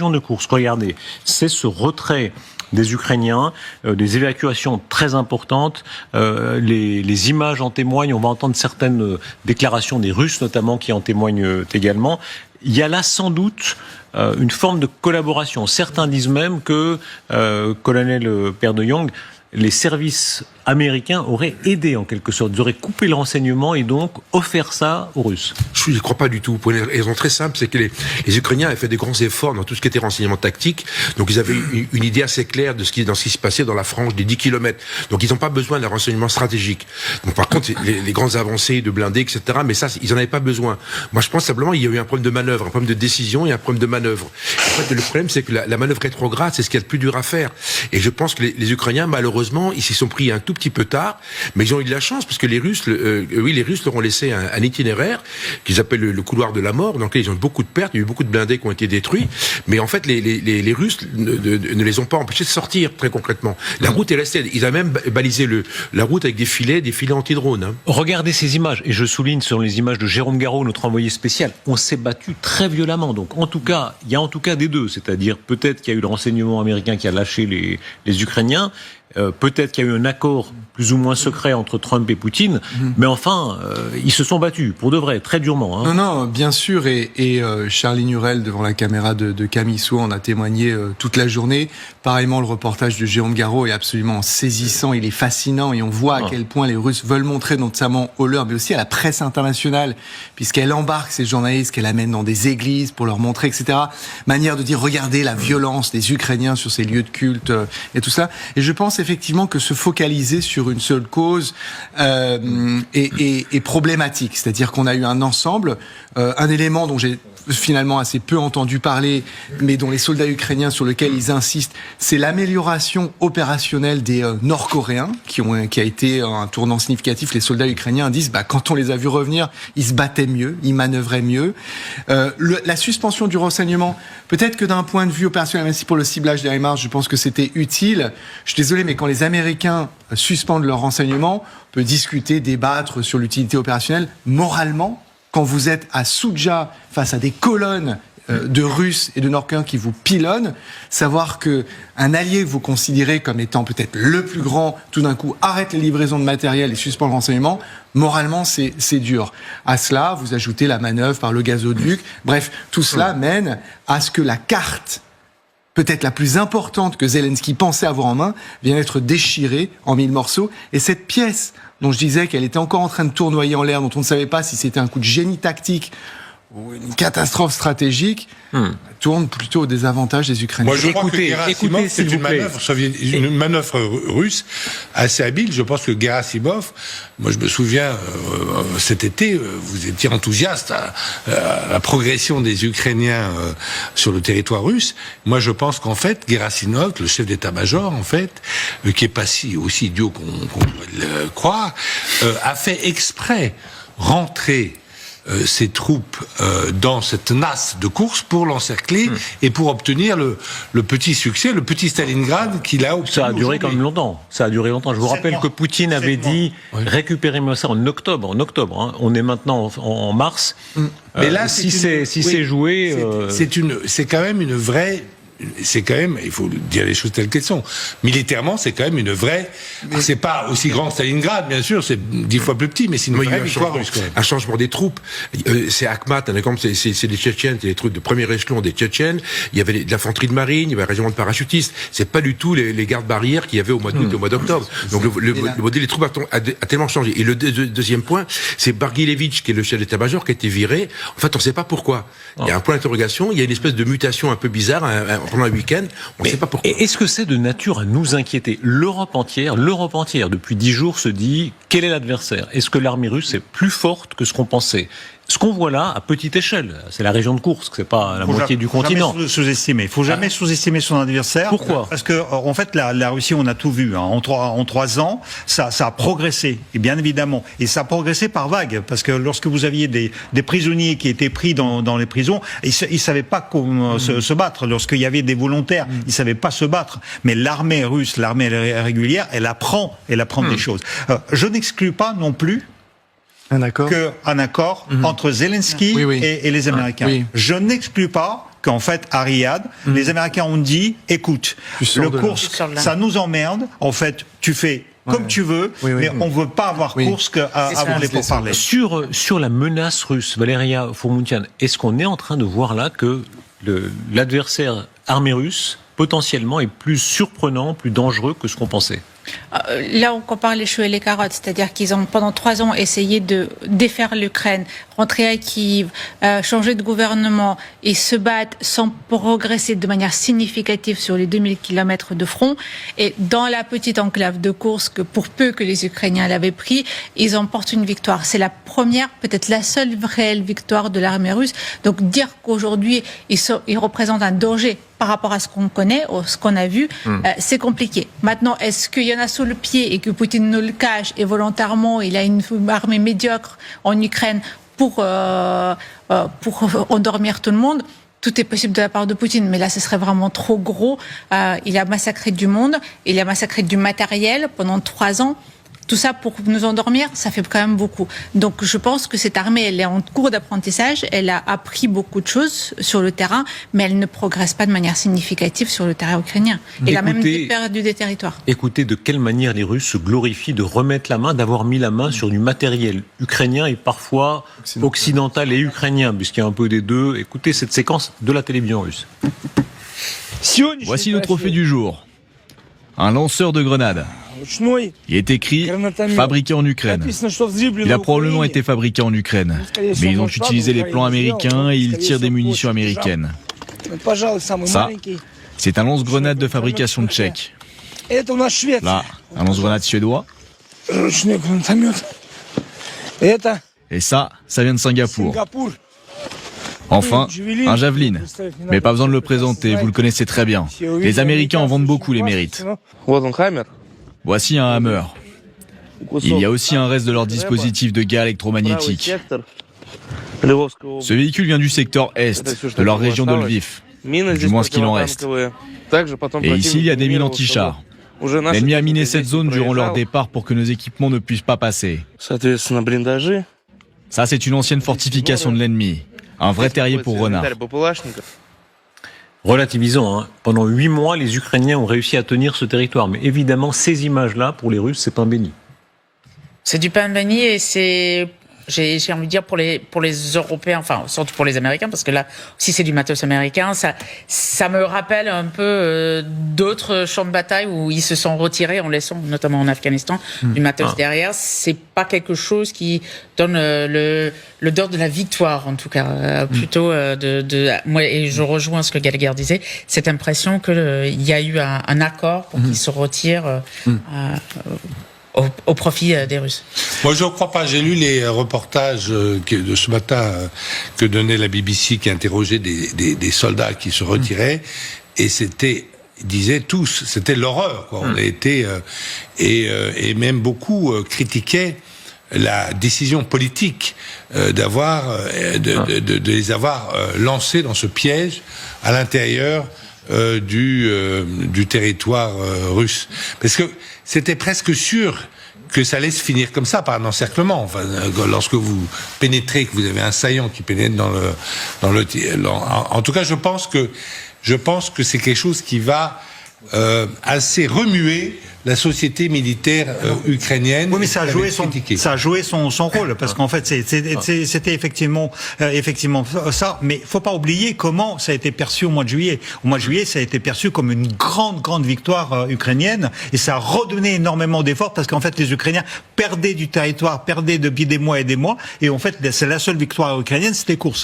région de Koursk, regardez, c'est ce retrait des Ukrainiens, des évacuations très importantes. Les images en témoignent. On va entendre certaines déclarations des Russes, notamment, qui en témoignent également. Il y a là sans doute une forme de collaboration. Certains disent même que, colonel Père de Jong, les services américains auraient aidé en quelque sorte. Ils auraient coupé le renseignement et donc offert ça aux Russes. Je ne crois pas du tout. Pour une raison très simple, c'est que les Ukrainiens avaient fait des grands efforts dans tout ce qui était renseignement tactique. Donc ils avaient une idée assez claire de ce qui se passait dans la frange des 10 km. Donc ils n'ont pas besoin d'un renseignement stratégique. Donc par contre, les grandes avancées de blindés, etc., mais ça, ils n'en avaient pas besoin. Moi, je pense simplement qu'il y a eu un problème de manœuvre, un problème de décision et un problème de manœuvre. En fait, le problème, c'est que la manœuvre rétrograde, c'est ce qu'il y a de plus dur à faire. Et je pense que les Ukrainiens, malheureusement, ils s'y sont pris un tout petit peu tard, mais ils ont eu de la chance parce que les Russes leur ont laissé un itinéraire qu'ils appellent le couloir de la mort, dans lequel ils ont eu beaucoup de pertes, il y a eu beaucoup de blindés qui ont été détruits, mais en fait les Russes ne les ont pas empêchés de sortir très concrètement. La route est restée, ils ont même balisé la route avec des filets anti-drones. Hein. Regardez ces images, et je souligne sur les images de Jérôme Garraud, notre envoyé spécial, on s'est battu très violemment. Donc en tout cas, il y a en tout cas des deux, c'est-à-dire peut-être qu'il y a eu le renseignement américain qui a lâché les Ukrainiens. Peut-être qu'il y a eu un accord plus ou moins secret entre Trump et Poutine, mais enfin, ils se sont battus, pour de vrai, très durement. Hein. Non, bien sûr, et Charlie Nurel, devant la caméra de Camille Sou, en a témoigné toute la journée. Pareillement, le reportage de Jérôme Garraud est absolument saisissant, il est fascinant, et on voit à quel point les Russes veulent montrer, notamment au leur, mais aussi à la presse internationale, puisqu'elle embarque ces journalistes, qu'elle amène dans des églises pour leur montrer, etc. Manière de dire, regardez la violence des Ukrainiens sur ces lieux de culte, et tout ça. Et je pense effectivement que se focaliser sur une seule cause est problématique. C'est-à-dire qu'on a eu un ensemble, un élément dont j'ai finalement assez peu entendu parler, mais dont les soldats ukrainiens sur lequel ils insistent, c'est l'amélioration opérationnelle des Nord-Coréens, qui a été un tournant significatif. Les soldats ukrainiens disent, quand on les a vus revenir, ils se battaient mieux, ils manœuvraient mieux. La suspension du renseignement, peut-être que d'un point de vue opérationnel, même si pour le ciblage des HIMARS, je pense que c'était utile. Je suis désolé, mais quand les Américains suspendent leur renseignement, on peut discuter, débattre sur l'utilité opérationnelle. Moralement, quand vous êtes à Soudja face à des colonnes de Russes et de Nord-Coréens qui vous pilonnent, savoir que un allié que vous considérez comme étant peut-être le plus grand, tout d'un coup arrête les livraisons de matériel et suspend le renseignement, moralement c'est dur. À cela, vous ajoutez la manœuvre par le gazoduc. Bref, tout cela mène à ce que la carte peut-être la plus importante que Zelensky pensait avoir en main, vient d'être déchirée en 1000 morceaux. Et cette pièce, dont je disais qu'elle était encore en train de tournoyer en l'air, dont on ne savait pas si c'était un coup de génie tactique ou une catastrophe stratégique, tourne plutôt au désavantage des Ukrainiens. Moi, je crois que Gerasimov, c'est une manœuvre russe assez habile. Je pense que Gerasimov, moi je me souviens, cet été, vous étiez enthousiaste à la progression des Ukrainiens sur le territoire russe. Moi, je pense qu'en fait, Gerasimov, le chef d'état-major, en fait, qui est pas aussi idiot qu'on pourrait le croire, a fait exprès rentrer ses troupes dans cette nasse de course pour l'encercler et pour obtenir le petit succès, le petit Stalingrad qu'il a obtenu. Ça a duré quand même longtemps. Ça a duré longtemps. Je vous rappelle que Poutine avait dit récupérez-moi ça en octobre. Hein. On est maintenant en mars. Mais là, si c'est joué, c'est quand même une vraie. C'est quand même, il faut dire les choses telles qu'elles sont. Militairement, c'est quand même une vraie. C'est pas aussi grand que Stalingrad, bien sûr, c'est 10 fois plus petit, mais c'est une vraie victoire russe. Un changement des troupes. C'est Akhmat, un exemple, c'est des Tchétchènes, c'est des troupes de premier échelon des Tchétchènes. Il y avait de l'infanterie de marine, il y avait un régiment de parachutistes. C'est pas du tout les gardes-barrières qu'il y avait au mois d'août et au mois d'octobre. Donc le modèle des troupes a tellement changé. Et le deuxième point, c'est Barguilevitch, qui est le chef d'état-major, qui a été viré. En fait, on ne sait pas pourquoi. Il y a un point d'interrogation, il y a une espèce de mutation un peu bizarre, pendant un week-end, on ne sait pas pourquoi. Est-ce que c'est de nature à nous inquiéter ? L'Europe entière, depuis 10 jours, se dit quel est l'adversaire ? Est-ce que l'armée russe est plus forte que ce qu'on pensait ? Ce qu'on voit là, à petite échelle, c'est la région de Koursk, c'est pas la moitié du continent. Il faut jamais sous-estimer son adversaire. Pourquoi ? Parce que, en fait, la Russie, on a tout vu. En 3 ans, ça a progressé, et bien évidemment. Et ça a progressé par vagues. Parce que lorsque vous aviez des prisonniers qui étaient pris dans les prisons, ils savaient pas comment se battre. Lorsqu'il y avait des volontaires, ils savaient pas se battre. Mais l'armée russe, l'armée régulière, elle apprend des choses. Je n'exclus pas non plus un accord entre Zelensky et les Américains. Je n'exclus pas qu'en fait, à Riyad, les Américains ont dit, écoute, le Koursk, ça nous emmerde, en fait, tu fais comme tu veux, mais on ne veut pas avoir Koursk avant les pourparlers. Sur la menace russe, Valéria Fourmoutian, est-ce qu'on est en train de voir là que l'adversaire armé russe, potentiellement, est plus surprenant, plus dangereux que ce qu'on pensait? Là, on compare les choux et les carottes, c'est-à-dire qu'ils ont pendant 3 ans essayé de défaire l'Ukraine, rentrer à Kiev, changer de gouvernement et se battre sans progresser de manière significative sur les 2000 km de front. Et dans la petite enclave de Koursk, pour peu que les Ukrainiens l'avaient pris, ils emportent une victoire. C'est la première, peut-être la seule réelle victoire de l'armée russe. Donc dire qu'aujourd'hui, ils représentent un danger par rapport à ce qu'on connaît, ou ce qu'on a vu, c'est compliqué. Maintenant, est-ce qu'il y en a sous le pied et que Poutine nous le cache et volontairement il a une armée médiocre en Ukraine pour endormir tout le monde? Tout est possible de la part de Poutine, mais là, ce serait vraiment trop gros. Il a massacré du monde, il a massacré du matériel pendant 3 ans. Tout ça pour nous endormir, ça fait quand même beaucoup. Donc je pense que cette armée, elle est en cours d'apprentissage, elle a appris beaucoup de choses sur le terrain, mais elle ne progresse pas de manière significative sur le terrain ukrainien. Elle a même perdu des territoires. Écoutez, de quelle manière les Russes se glorifient de remettre la main, d'avoir mis la main sur du matériel ukrainien et parfois occidental et ukrainien, puisqu'il y a un peu des deux. Écoutez cette séquence de la télévision russe. Voici le trophée du jour. Un lanceur de grenades. Il est écrit « fabriqué en Ukraine ». Il a probablement été fabriqué en Ukraine, mais ils ont utilisé les plans américains et ils tirent des munitions américaines. Ça, c'est un lance-grenade de fabrication tchèque. Là, un lance-grenade suédois. Et ça vient de Singapour. Enfin, un Javelin. Mais pas besoin de le présenter, vous le connaissez très bien. Les Américains en vendent beaucoup les mérites. Voici un Hammer. Il y a aussi un reste de leur dispositif de guerre électromagnétique. Ce véhicule vient du secteur Est, de leur région de Lviv. Du moins ce qu'il en reste. Et ici, il y a des mines anti-chars. L'ennemi a miné cette zone durant leur départ pour que nos équipements ne puissent pas passer. Ça, c'est une ancienne fortification de l'ennemi. Un vrai terrier pour renards. Relativisons, hein. Pendant 8 mois, les Ukrainiens ont réussi à tenir ce territoire. Mais évidemment, ces images-là, pour les Russes, c'est pain béni. C'est du pain béni et c'est, j'ai envie de dire, pour les Européens, enfin, surtout pour les Américains, parce que là, si c'est du matos américain, ça me rappelle un peu d'autres champs de bataille où ils se sont retirés en laissant, notamment en Afghanistan, du matos derrière. C'est pas quelque chose qui donne l'odeur de la victoire, en tout cas, plutôt moi, et je rejoins ce que Gallagher disait, cette impression qu'il y a eu un accord pour qu'ils se retirent au profit des Russes. Moi, je ne crois pas. J'ai lu les reportages de ce matin que donnait la BBC qui interrogeait des soldats qui se retiraient, et c'était, ils disaient tous, c'était l'horreur, quoi. On a été et même beaucoup critiquaient la décision politique de les avoir lancés dans ce piège à l'intérieur du territoire russe, parce que c'était presque sûr que ça allait se finir comme ça, par un encerclement. Enfin, lorsque vous pénétrez, que vous avez un saillant qui pénètre en tout cas, je pense que c'est quelque chose qui va assez remuer la société militaire ukrainienne. Oui, mais ça a joué son rôle, parce qu'en fait, c'était effectivement ça. Mais faut pas oublier comment ça a été perçu au mois de juillet. Au mois de juillet, ça a été perçu comme une grande victoire ukrainienne, et ça a redonné énormément d'efforts, parce qu'en fait, les Ukrainiens perdaient du territoire, perdaient depuis des mois et des mois, et en fait, c'est la seule victoire ukrainienne, c'était Koursk.